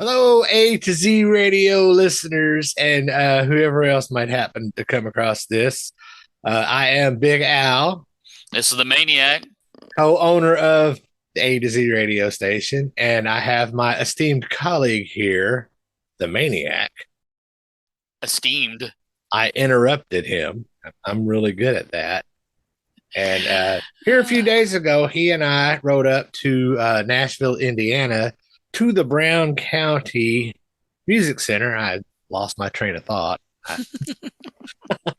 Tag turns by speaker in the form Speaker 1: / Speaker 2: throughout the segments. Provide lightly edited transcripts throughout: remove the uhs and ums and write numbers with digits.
Speaker 1: Hello, A to Z radio listeners, and whoever else might happen to come across this. I am Big Al,
Speaker 2: This is the Maniac.
Speaker 1: co owner of the A to Z radio station, and I have my esteemed colleague here, the Maniac.
Speaker 2: Esteemed.
Speaker 1: I interrupted him. I'm really good at that. And here a few days ago, he and I rode up to Nashville, Indiana, to the Brown County Music Center. I lost my train of thought.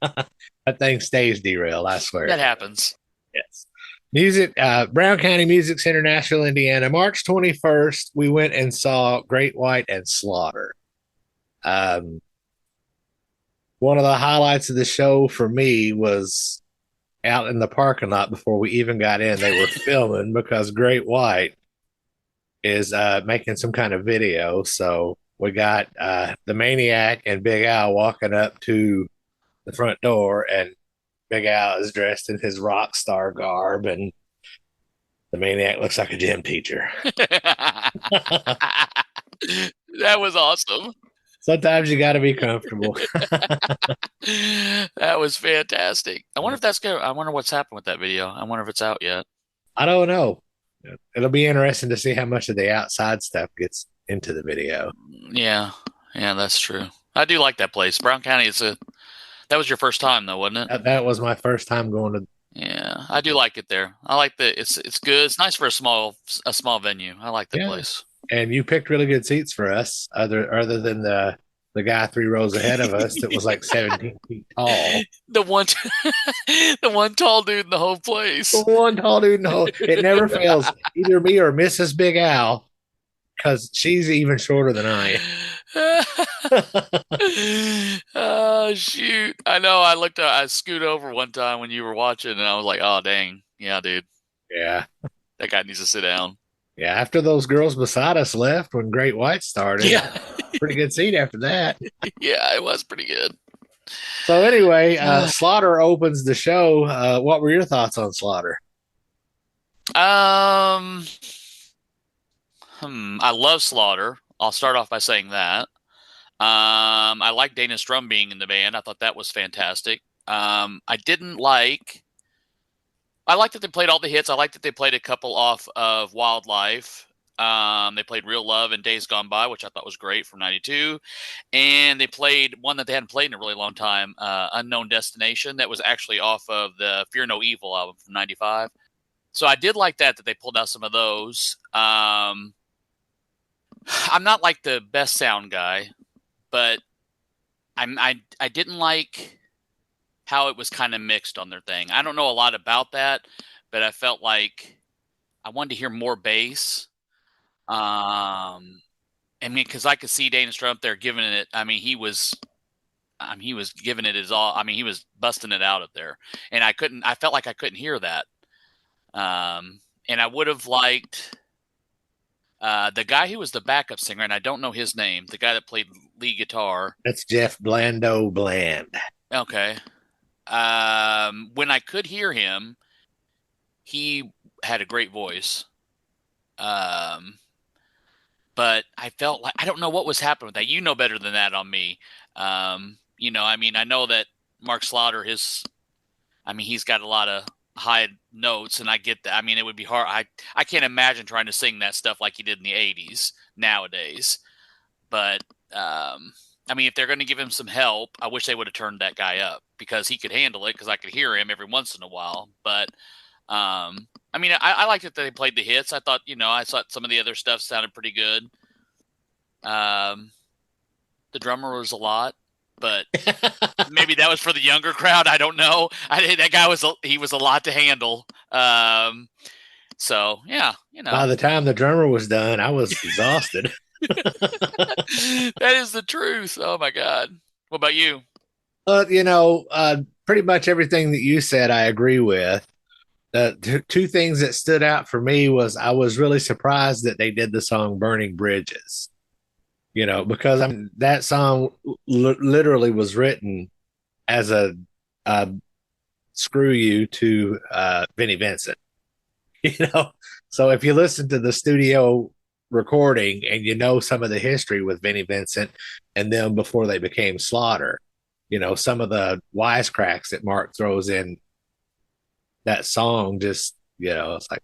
Speaker 1: That thing stays derailed, I swear.
Speaker 2: That happens.
Speaker 1: Yes. Music, Brown County Music Center, Nashville, Indiana. March 21st, we went and saw Great White and Slaughter. Um, One of the highlights of the show for me was out in the parking lot before we even got in. They were filming because Great White is making some kind of video. So we got the Maniac and Big Al walking up to the front door, and Big Al is dressed in his rock star garb, and the Maniac looks like a gym teacher.
Speaker 2: That was awesome.
Speaker 1: Sometimes you got to be comfortable.
Speaker 2: That was fantastic. I wonder if that's good. I wonder what's happened with that video. I wonder if it's out yet.
Speaker 1: I don't know. It'll be interesting to see how much of the outside stuff gets into the video.
Speaker 2: Yeah, yeah, that's true. I do like that place. Brown County is a. That was your first time though, wasn't it?
Speaker 1: That was my first time going to.
Speaker 2: Yeah, I do like it there. I like the. It's good. It's nice for a small venue. I like that
Speaker 1: Yeah,
Speaker 2: place.
Speaker 1: and you picked really good seats for us, other than the guy 3 rows ahead of us that was like 17 feet tall.
Speaker 2: The one, the one tall dude in the whole
Speaker 1: The
Speaker 2: place.
Speaker 1: one tall dude in the whole, it never fails. Either me or Mrs. Big Al, because she's even shorter than I am.
Speaker 2: Oh shoot! I know. I scoot over one time when you were watching, and I was like, "Oh dang, yeah, dude,
Speaker 1: Yeah.
Speaker 2: that guy needs to sit down."
Speaker 1: Yeah. After those girls beside us left when Great White started,
Speaker 2: Yeah,
Speaker 1: pretty good seat after that.
Speaker 2: yeah, it was pretty good.
Speaker 1: So anyway, Slaughter opens the show. What were your thoughts on Slaughter?
Speaker 2: Um, I love Slaughter. I'll start off by saying that. I like Dana Strum being in the band. I thought that was fantastic. I didn't like. I like that they played all the hits. I like that they played a couple off of Wildlife. They played Real Love and Days Gone By, which I thought was great from '92. And they played one that they hadn't played in a really long time, Unknown Destination, that was actually off of the Fear No Evil album from '95. So I did like that they pulled out some of those. I'm not like the best sound guy, but I didn't like how it was kind of mixed on their thing. I don't know a lot about that, but I felt like I wanted to hear more bass. I mean, because I could see Dana Strum there giving it. He was giving it his all. I mean, he was busting it out up there, and I couldn't. I felt like I couldn't hear that. And I would have liked the guy who was the backup singer, and I don't know his name. The guy that played lead guitar.
Speaker 1: That's Jeff Blando Bland.
Speaker 2: Okay. When I could hear him, he had a great voice. Um, but I felt like I don't know what was happening with that. You know better than that on me. I mean, I know that Mark Slaughter, he's got a lot of high notes, and I get that. I mean, it would be hard. I can't imagine trying to sing that stuff like he did in the '80s nowadays. But I mean, if they're going to give him some help, I wish they would have turned that guy up because he could handle it because I could hear him every once in a while. But I mean, I liked it that they played the hits. I thought, I thought some of the other stuff sounded pretty good. Um, the drummer was a lot, but maybe that was for the younger crowd. I don't know. That guy he was a lot to handle. So yeah,
Speaker 1: By the time the drummer was done, I was exhausted.
Speaker 2: that is the truth. Oh my god. What about you?
Speaker 1: Pretty much everything that you said, I agree with. The two things that stood out for me was I was really surprised that they did the song "Burning Bridges." Because that song literally was written as a screw you to Vinnie Vincent. You know, so if you listen to the studio recording and you know some of the history with Vinnie Vincent and them before they became Slaughter. You know, some of the wisecracks that Mark throws in that song just, it's like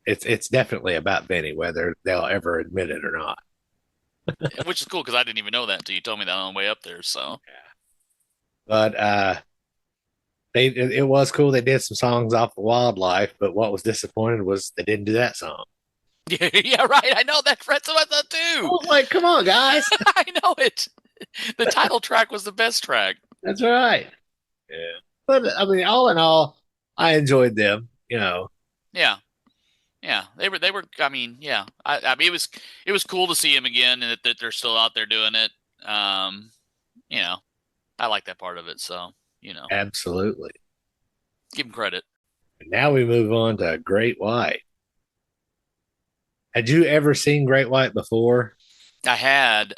Speaker 1: it's definitely about Vinnie, whether they'll ever admit it or not.
Speaker 2: Which is cool because I didn't even know that until you told me that on the way up there. So
Speaker 1: But it was cool. They did some songs off the Wildlife, but what was disappointed was they didn't do that song.
Speaker 2: yeah, yeah, right. I know that Fred I thought
Speaker 1: I
Speaker 2: too.
Speaker 1: was like, come on, guys.
Speaker 2: I know it. The title track was the best track.
Speaker 1: That's right. Yeah. But I mean, all in all, I enjoyed them,
Speaker 2: Yeah, yeah. They were. I mean, yeah. I mean, it was cool to see him again, and that they're still out there doing it. Um, you know, I like that part of it. So
Speaker 1: Absolutely.
Speaker 2: give him credit.
Speaker 1: And now we move on to Great White. Had you ever seen Great White before?
Speaker 2: I had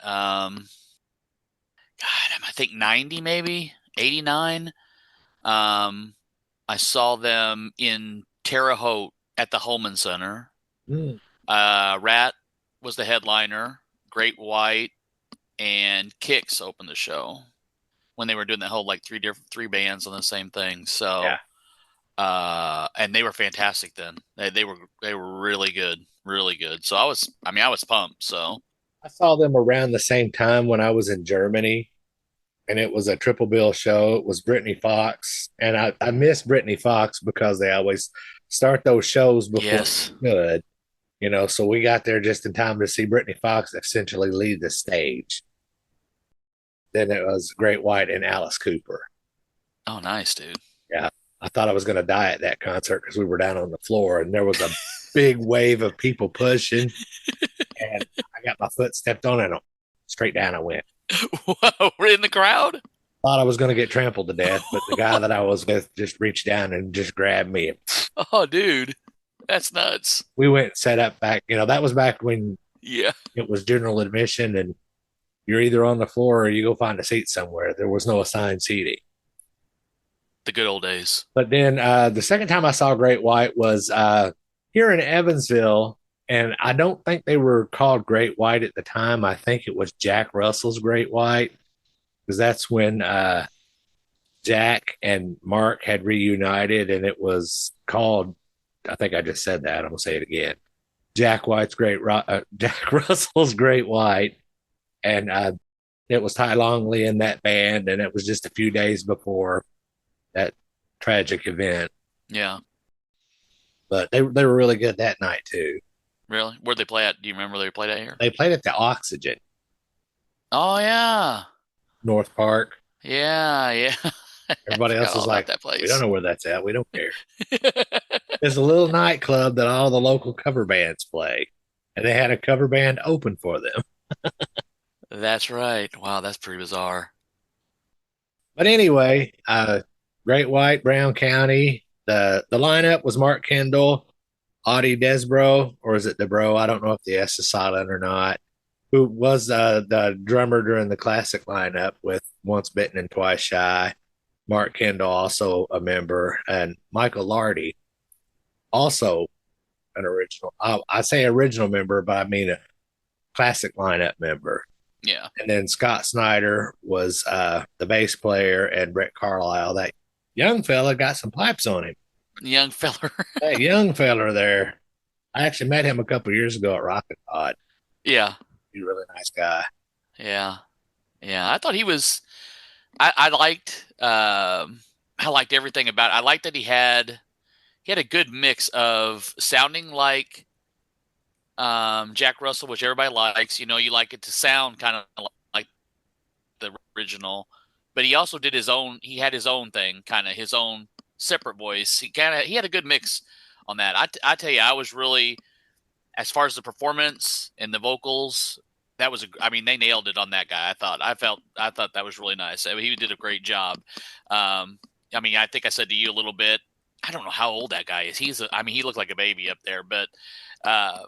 Speaker 2: God, I think 90 maybe 89. Um, I saw them in Terre Haute at the Holman Center.
Speaker 1: Mm,
Speaker 2: Rat was the headliner. Great White and Kicks opened the show when they were doing that whole like three bands on the same thing.
Speaker 1: yeah.
Speaker 2: So, and they were fantastic then. They were really good, really good. So I was pumped. So
Speaker 1: I saw them around the same time when I was in Germany, and it was a triple bill show. It was Brittany Fox, and I miss Brittany Fox because they always start those shows before
Speaker 2: yes,
Speaker 1: good, So we got there just in time to see Brittany Fox essentially leave the stage. Then it was Great White and Alice Cooper.
Speaker 2: oh nice, dude.
Speaker 1: Yeah, I thought I was going to die at that concert because we were down on the floor and there was a big wave of people pushing, and I got my foot stepped on and straight down I went.
Speaker 2: Whoa, we're in the crowd.
Speaker 1: Thought I was going to get trampled to death, but the guy that I was with just reached down and just grabbed me.
Speaker 2: Oh, dude, that's nuts.
Speaker 1: We went and set up back. That was back when
Speaker 2: Yeah,
Speaker 1: it was general admission, and you're either on the floor or you go find a seat somewhere. There was no assigned seating.
Speaker 2: the good old days.
Speaker 1: But then the second time I saw Great White was here in Evansville, and I don't think they were called Great White at the time. I think it was Jack Russell's Great White, because that's when Jack and Mark had reunited, and it was called. I think I just said that. I'm gonna say it again. Jack Russell's Great White, and it was Ty Longley in that band, and it was just a few days before that tragic event.
Speaker 2: Yeah,
Speaker 1: But they were really good that night too.
Speaker 2: really. Where'd they play at? Do you remember where they played at here?
Speaker 1: They played at the Oxygen,
Speaker 2: Oh yeah,
Speaker 1: North Park.
Speaker 2: yeah, yeah. I
Speaker 1: Everybody
Speaker 2: forgot
Speaker 1: else
Speaker 2: all
Speaker 1: is
Speaker 2: about
Speaker 1: like,
Speaker 2: that
Speaker 1: we don't
Speaker 2: place.
Speaker 1: know where that's at. We don't care. It's a little nightclub that all the local cover bands play, and they had a cover band open for them.
Speaker 2: That's right. Wow, that's pretty bizarre.
Speaker 1: But anyway, Great White, Brown County. The lineup was Mark Kendall, Audie Desbro, or is it Debro? I don't know if the S is silent or not. Who was the drummer during the classic lineup with Once Bitten and Twice Shy. Mark Kendall, also a member, and Michael Lardy, also an original. I say original member, but I mean a classic lineup member.
Speaker 2: Yeah,
Speaker 1: And then Scott Snyder was the bass player, and Brett Carlisle. That young fella got some pipes on him.
Speaker 2: young feller.
Speaker 1: That young fella there. I actually met him a couple of years ago at Rocket Pod.
Speaker 2: Yeah,
Speaker 1: He's a really nice guy.
Speaker 2: yeah, yeah. I thought he was. I liked. I liked everything about it. I liked that he had a good mix of sounding like Jack Russell, which everybody likes. You like it to sound kind of like the original, but he also did his own. He had his own thing, kind of his own separate voice. He had a good mix on that. I tell you, I was really, as far as the performance and the vocals, that was I mean, they nailed it on that guy. I thought that was really nice. I mean, he did a great job. I mean, I think I said to you a little bit. I don't know how old that guy is. I mean, he looked like a baby up there, but uh,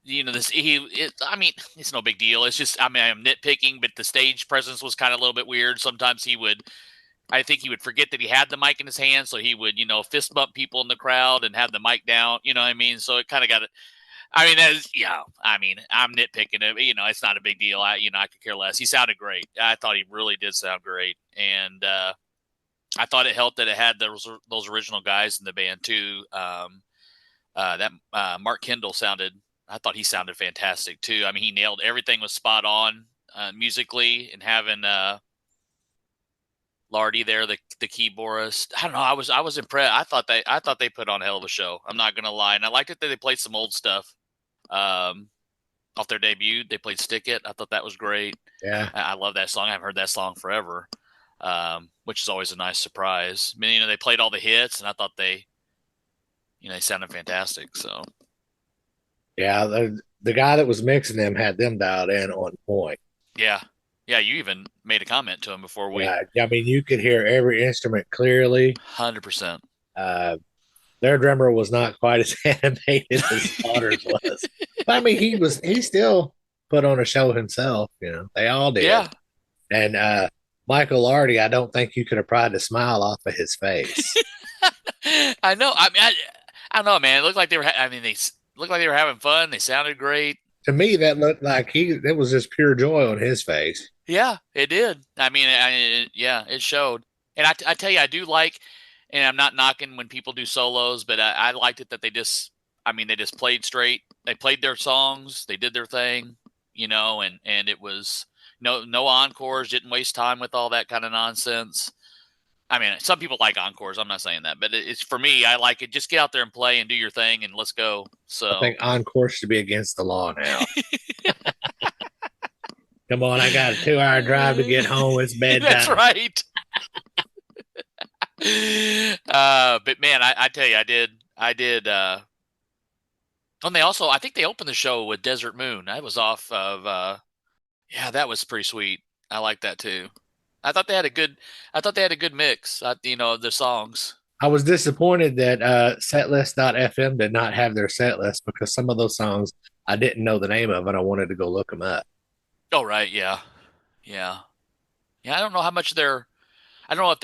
Speaker 2: I mean, it's no big deal. It's just, I mean, I'm nitpicking, but the stage presence was kind of a little bit weird. Sometimes I think he would forget that he had the mic in his hand, so he would, fist bump people in the crowd and have the mic down. You know what I mean? So it kind of got it. I mean, as yeah, I mean, I'm nitpicking it. It's not a big deal. I could care less. He sounded great. I thought he really did sound great, and I thought it helped that it had those original guys in the band too. That Mark Kendall sounded. I thought he sounded fantastic too. I mean, he nailed everything. Was spot on musically, and having Lardy there, the keyboardist. I don't know. I was impressed. I thought they put on a hell of a show. I'm not gonna lie, and I liked it that they played some old stuff. Um, Off their debut, they played "Stick It." I thought that was great.
Speaker 1: Yeah.
Speaker 2: I love that song. I haven't heard that song forever, which is always a nice surprise. I mean, they played all the hits, and I thought they sounded fantastic. So
Speaker 1: Yeah. The guy that was mixing them had them dialed in on point.
Speaker 2: yeah, yeah. You even made a comment to him before we.
Speaker 1: Yeah. I mean, you could hear every instrument clearly.
Speaker 2: 100%.
Speaker 1: Uh, their drummer was not quite as animated as Slaughter's was. But I mean, he still put on a show himself, They all did.
Speaker 2: Yeah,
Speaker 1: And Michael Lardy, I don't think you could have pried a smile off of his face.
Speaker 2: I know. I mean, I don't know, man. It looked like they were. I mean, they looked like they were having fun. They sounded great.
Speaker 1: To me, that looked like it was just pure joy on his face.
Speaker 2: Yeah, it did. I mean, yeah, it showed. And I tell you, I do like, and I'm not knocking when people do solos, but I liked it that they just played straight. They played their songs, they did their thing, and it was no encores. Didn't waste time with all that kind of nonsense. I mean, some people like encores. I'm not saying that, but it's for me. I like it. Just get out there and play and do your thing, and let's go.
Speaker 1: I
Speaker 2: So
Speaker 1: think encore should be against the law now. Come on, I got a 2 hour drive to get home. It's
Speaker 2: that's
Speaker 1: bedtime.
Speaker 2: right. But man, I tell you, I did. And I think they opened the show with Desert Moon. I was off of, yeah, that was pretty sweet. I like that too. I thought they had a good mix, of the songs.
Speaker 1: I was disappointed that setlist.fm did not have their set list because some of those songs I didn't know the name of and I wanted to go look them up.
Speaker 2: Oh, right. Yeah. Yeah. Yeah. I don't know how much I don't know if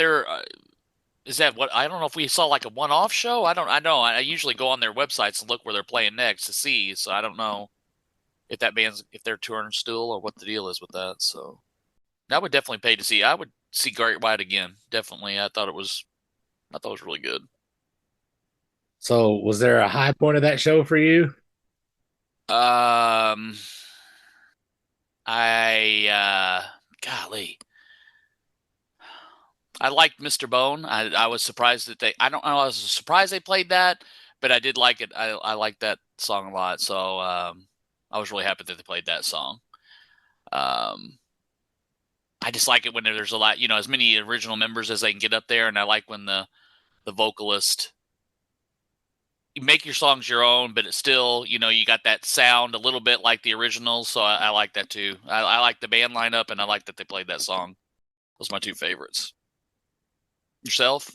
Speaker 2: is that what, I don't know if we saw like a one-off show. I know. I usually go on their websites and look where they're playing next to see. So I don't know if they're touring still or what the deal is with that. So I would definitely pay to see. I would see Great White again. Definitely. I thought it was really good.
Speaker 1: So, was there a high point of that show for you?
Speaker 2: Um, Golly, I liked Mr. Bone. I was surprised that I don't know, I was surprised they played that, but I did like it. I liked that song a lot. So, I was really happy that they played that song. Um, I just like it when there's a lot, as many original members as they can get up there. And I like when the vocalist, you make your songs your own, but it's still, you got that sound a little bit like the originals. So I like that too. I like the band lineup, and I like that they played that song. Those are my two favorites. Yourself?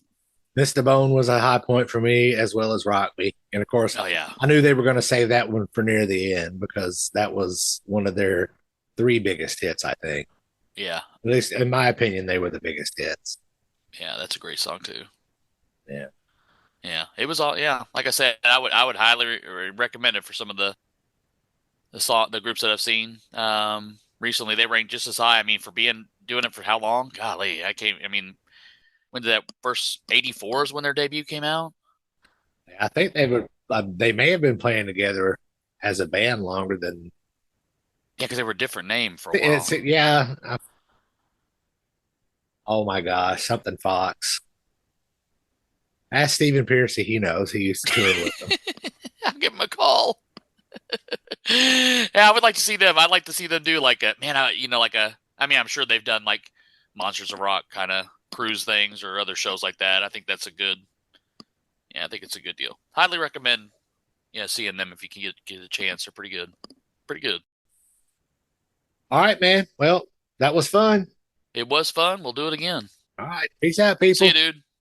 Speaker 1: Mr. Bone was a high point for me as well as Rock Me. And of course,
Speaker 2: Oh yeah,
Speaker 1: I knew they were going to save that one for near the end because that was one of their three biggest hits, I think.
Speaker 2: yeah,
Speaker 1: At least in my opinion, they were the biggest hits.
Speaker 2: yeah. That's a great song too.
Speaker 1: Yeah.
Speaker 2: Yeah, it was all. Yeah, like I said, I would highly recommend it for some of the groups that I've seen recently. They rank just as high. I mean, for doing it for how long? Golly, I can't. I mean, when did that first '84 is when their debut came out?
Speaker 1: I think they may have been playing together as a band longer than
Speaker 2: Yeah, because they were a different name for a
Speaker 1: it's
Speaker 2: while.
Speaker 1: yeah. Oh my gosh, something Fox. Ask Stephen Piercy, he knows. He used to tour with them.
Speaker 2: I'll give them a call. Yeah, I would like to see them. I'd like to see them do like a man. Like a. I mean, I'm sure they've done like Monsters of Rock kind of cruise things or other shows like that. I think that's a good. Yeah, I think it's a good deal. Highly recommend. Yeah, seeing them if you can get a chance. They're pretty good. Pretty good.
Speaker 1: All right, man. Well, that was fun.
Speaker 2: It was fun. We'll do it again.
Speaker 1: All right. Peace out,
Speaker 2: See you,
Speaker 1: people.
Speaker 2: dude.